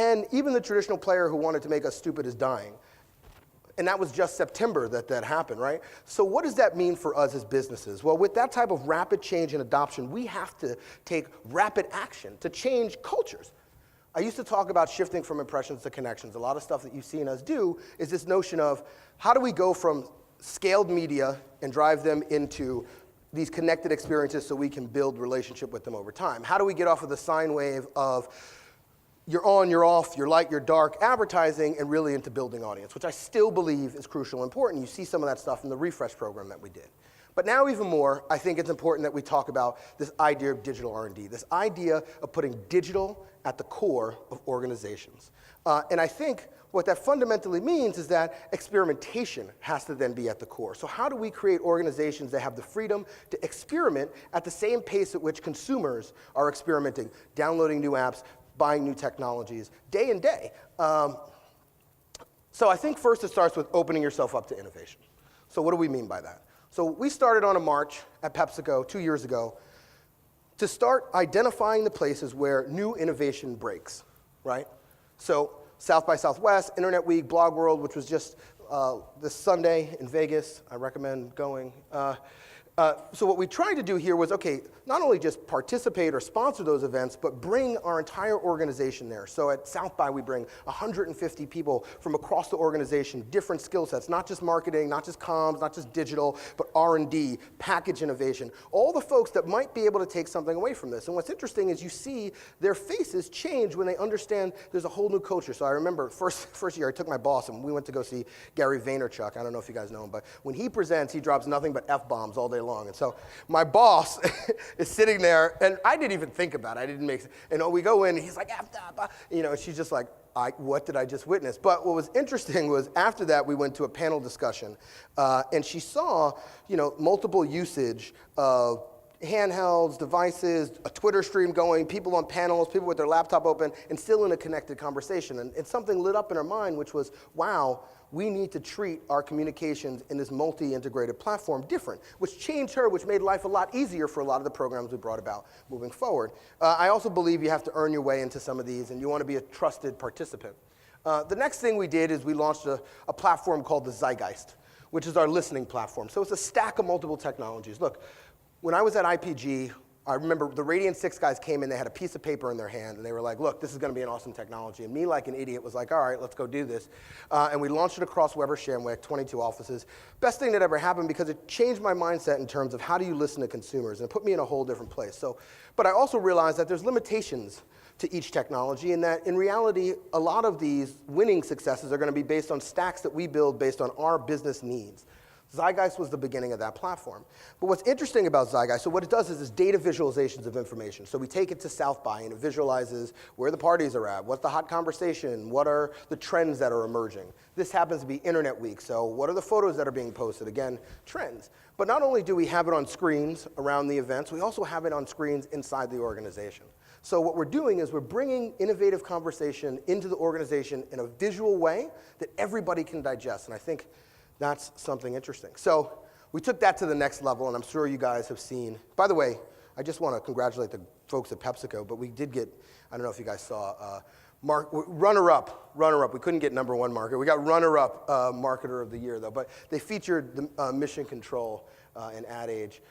And even the traditional player who wanted to make us stupid is dying. And that was just September that happened, right? So what does that mean for us as businesses? Well, with that type of rapid change and adoption, we have to take rapid action to change cultures. I used to talk about shifting from impressions to connections. A lot of stuff that you've seen us do is this notion of how do we go from scaled media and drive them into these connected experiences so we can build relationship with them over time? How do we get off of the sine wave of you're on, you're off, you're light, you're dark advertising and really into building audience, which I still believe is crucial and important. You see some of that stuff in the refresh program that we did. But now even more, I think it's important that we talk about this idea of digital R&D, this idea of putting digital at the core of organizations. And I think what that fundamentally means is that experimentation has to then be at the core. So how do we create organizations that have the freedom to experiment at the same pace at which consumers are experimenting, downloading new apps, buying new technologies, day and day? So I think first it starts with opening yourself up to innovation. So what do we mean by that? So we started on a march at PepsiCo 2 years ago to start identifying the places where new innovation breaks, right? So South by Southwest, Internet Week, Blog World, which was just this Sunday in Vegas. I recommend going. So what we tried to do here was, okay, not only just participate or sponsor those events, but bring our entire organization there. So at South by, we bring 150 people from across the organization, different skill sets, not just marketing, not just comms, not just digital, but R&D, package innovation, all the folks that might be able to take something away from this. And what's interesting is you see their faces change when they understand there's a whole new culture. So I remember first year I took my boss and we went to go see Gary Vaynerchuk. I don't know if you guys know him, but when he presents, he drops nothing but F-bombs all day long. And so my boss is sitting there, and I didn't even think about it. I didn't make, and we go in, and he's like, and she's just like, what did I just witness? But what was interesting was after that, we went to a panel discussion, and she saw, multiple usage of handhelds, devices, a Twitter stream going, people on panels, people with their laptop open, and still in a connected conversation. And something lit up in her mind, which was, wow, we need to treat our communications in this multi-integrated platform different, which changed her, which made life a lot easier for a lot of the programs we brought about moving forward. I also believe you have to earn your way into some of these, and you want to be a trusted participant. The next thing we did is we launched a platform called the Zeitgeist, which is our listening platform. So it's a stack of multiple technologies. Look, when I was at IPG, I remember the Radiant 6 guys came in, they had a piece of paper in their hand, and they were like, look, this is going to be an awesome technology. And me, like an idiot, was like, all right, let's go do this. And we launched it across Weber Shandwick, 22 offices. Best thing that ever happened because it changed my mindset in terms of how do you listen to consumers, and it put me in a whole different place. But I also realized that there's limitations to each technology, and that in reality, a lot of these winning successes are going to be based on stacks that we build based on our business needs. Zeitgeist was the beginning of that platform. But what's interesting about Zeitgeist, so what it does is data visualizations of information. So we take it to South by, and it visualizes where the parties are at, what's the hot conversation, what are the trends that are emerging. This happens to be Internet Week, so what are the photos that are being posted? Again, trends. But not only do we have it on screens around the events, we also have it on screens inside the organization. So what we're doing is we're bringing innovative conversation into the organization in a visual way that everybody can digest, and I think that's something interesting. So we took that to the next level, and I'm sure you guys have seen. By the way, I just want to congratulate the folks at PepsiCo, but we did get, I don't know if you guys saw, runner-up. We couldn't get number one marketer. We got runner-up marketer of the year, though. But they featured the Mission Control and Ad Age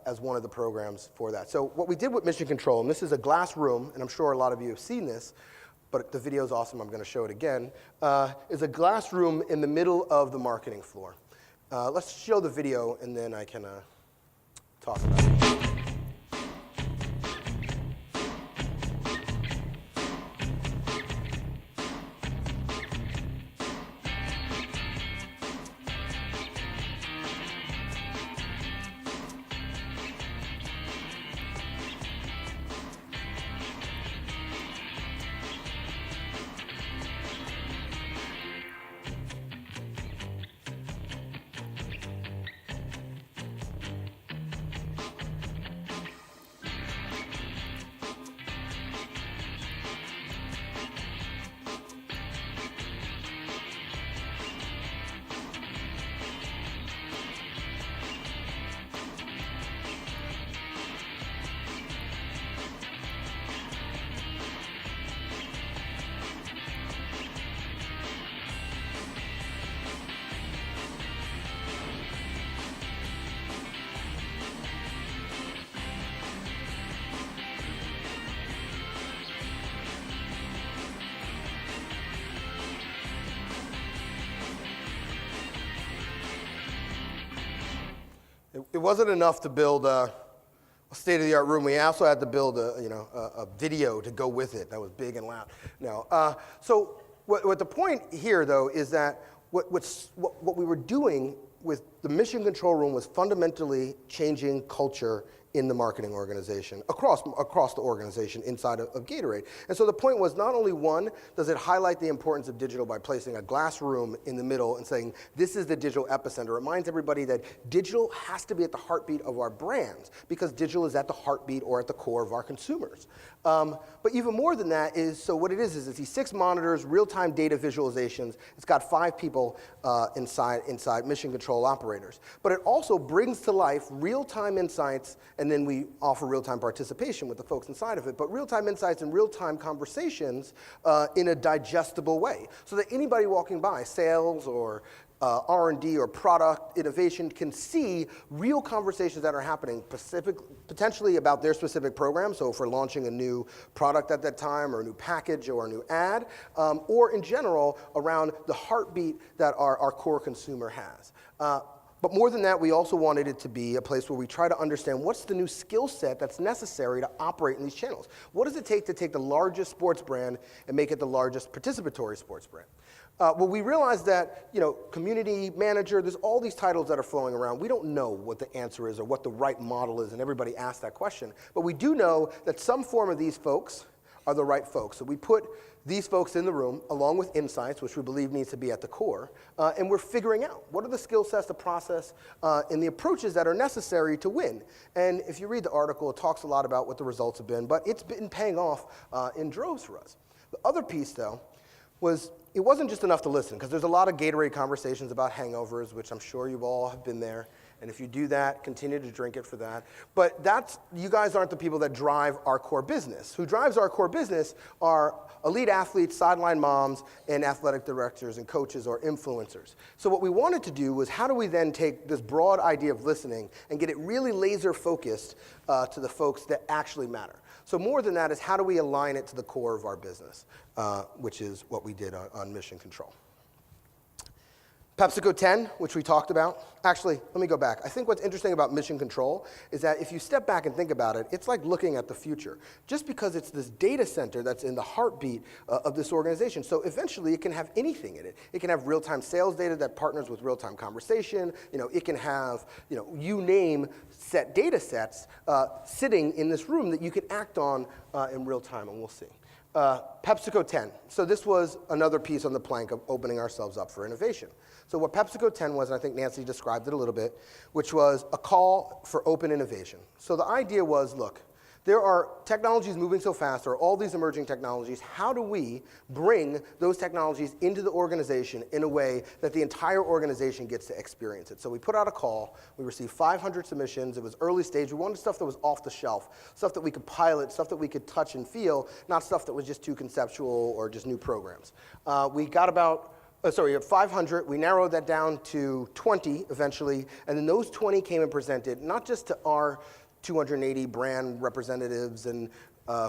as one of the programs for that. So what we did with Mission Control, and this is a glass room, and I'm sure a lot of you have seen this, but the video is awesome, I'm going to show it again, is a glass room in the middle of the marketing floor. Let's show the video, and then I can talk about it. it wasn't enough to build a state-of-the-art room. We also had to build a video to go with it that was big and loud. No. So what the point here, though, is that what we were doing with the mission control room was fundamentally changing culture in the marketing organization, across the organization inside of Gatorade. And so the point was, not only one, does it highlight the importance of digital by placing a glass room in the middle and saying, this is the digital epicenter. It reminds everybody that digital has to be at the heartbeat of our brands, because digital is at the heartbeat or at the core of our consumers. But even more than that is, so what it is these 6 monitors, real-time data visualizations. It's got 5 people inside mission control operators. But it also brings to life real-time insights, and then we offer real-time participation with the folks inside of it, but real-time insights and real-time conversations in a digestible way, so that anybody walking by, sales or R&D or product innovation, can see real conversations that are happening potentially about their specific program. So if we're launching a new product at that time, or a new package, or a new ad, or in general around the heartbeat that our core consumer has. But more than that, we also wanted it to be a place where we try to understand what's the new skill set that's necessary to operate in these channels. What does it take to take the largest sports brand and make it the largest participatory sports brand? Well, we realized that, community manager, there's all these titles that are flowing around. We don't know what the answer is or what the right model is, and everybody asks that question. But we do know that some form of these folks are the right folks. So we put these folks in the room, along with insights, which we believe needs to be at the core, and we're figuring out what are the skill sets, the process, and the approaches that are necessary to win. And if you read the article, it talks a lot about what the results have been, but it's been paying off in droves for us. The other piece, though, was it wasn't just enough to listen, because there's a lot of Gatorade conversations about hangovers, which I'm sure you all have been there. And if you do that, continue to drink it for that. But you guys aren't the people that drive our core business. Who drives our core business are elite athletes, sideline moms, and athletic directors and coaches or influencers. So what we wanted to do was, how do we then take this broad idea of listening and get it really laser focused to the folks that actually matter? So more than that is, how do we align it to the core of our business, which is what we did on Mission Control. PepsiCo 10, which we talked about. Actually, let me go back. I think what's interesting about Mission Control is that if you step back and think about it, it's like looking at the future. Just because it's this data center that's in the heartbeat of this organization. So eventually it can have anything in it. It can have real-time sales data that partners with real-time conversation. It can have, you name set data sets sitting in this room that you can act on in real time, and we'll see. PepsiCo 10. So this was another piece on the plank of opening ourselves up for innovation. So what PepsiCo 10 was, and I think Nancy described it a little bit, which was a call for open innovation. So the idea was, look, there are technologies moving so fast, there are all these emerging technologies. How do we bring those technologies into the organization in a way that the entire organization gets to experience it? So we put out a call. We received 500 submissions. It was early stage. We wanted stuff that was off the shelf, stuff that we could pilot, stuff that we could touch and feel, not stuff that was just too conceptual or just new programs. We got we had 500. We narrowed that down to 20 eventually, and then those 20 came and presented, not just to our 280 brand representatives and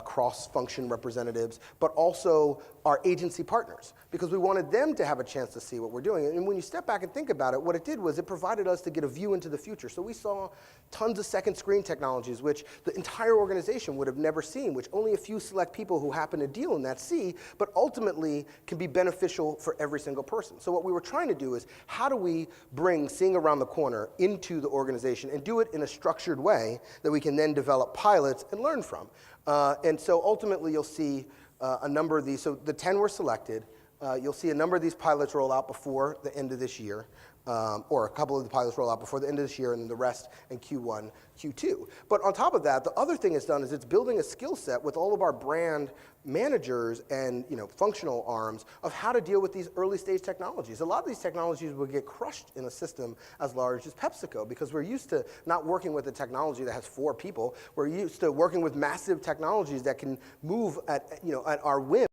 cross-function representatives, but also our agency partners, because we wanted them to have a chance to see what we're doing. And when you step back and think about it, what it did was it provided us to get a view into the future. So we saw tons of second screen technologies, which the entire organization would have never seen, which only a few select people who happen to deal in that see, but ultimately can be beneficial for every single person. So what we were trying to do is, how do we bring seeing around the corner into the organization and do it in a structured way that we can then develop pilots and learn from? And so ultimately you'll see a number of these. So the 10 were selected. You'll see a number of these pilots roll out before the end of this year, or a couple of the pilots roll out before the end of this year, and then the rest in Q1, Q2. But on top of that, the other thing it's done is it's building a skill set with all of our brand managers and functional arms of how to deal with these early stage technologies. A lot of these technologies will get crushed in a system as large as PepsiCo, because we're used to not working with a technology that has 4 people. We're used to working with massive technologies that can move at our whim.